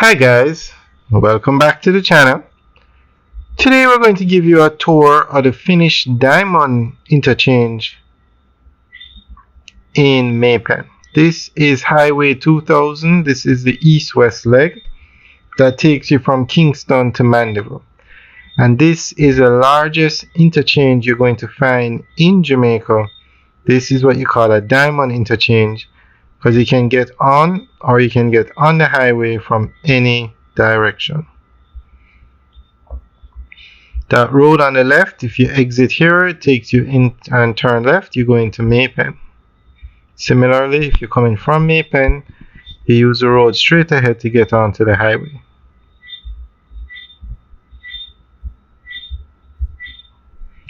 Hi guys, welcome back to the channel. Today we're going to give you a tour of the Finished Diamond Interchange in Maypen. This is Highway 2000. This is the east-west leg that takes you from Kingston to Mandeville. And this is the largest interchange you're going to find in Jamaica. This is what you call a diamond interchange because you can get on or you can get on the highway from any direction. That road on the left, if you exit here, it takes you in and turn left, you go into Maypen. Similarly, if you're coming from Maypen, you use the road straight ahead to get onto the highway.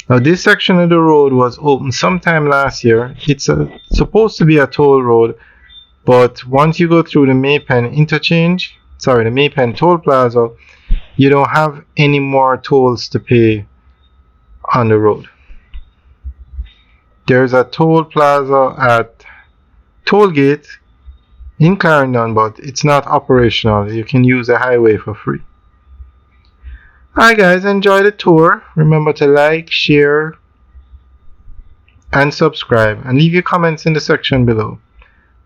Now this section of the road was opened sometime last year. It's supposed to be a toll road, but once you go through the Maypen interchange, the Maypen toll plaza, you don't have any more tolls to pay on the road. There's a toll plaza at Tollgate in Clarendon, but it's not operational. You can use the highway for free. Alright guys, enjoy the tour. Remember to like, share, and subscribe, and leave your comments in the section below.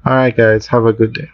Alright guys, have a good day.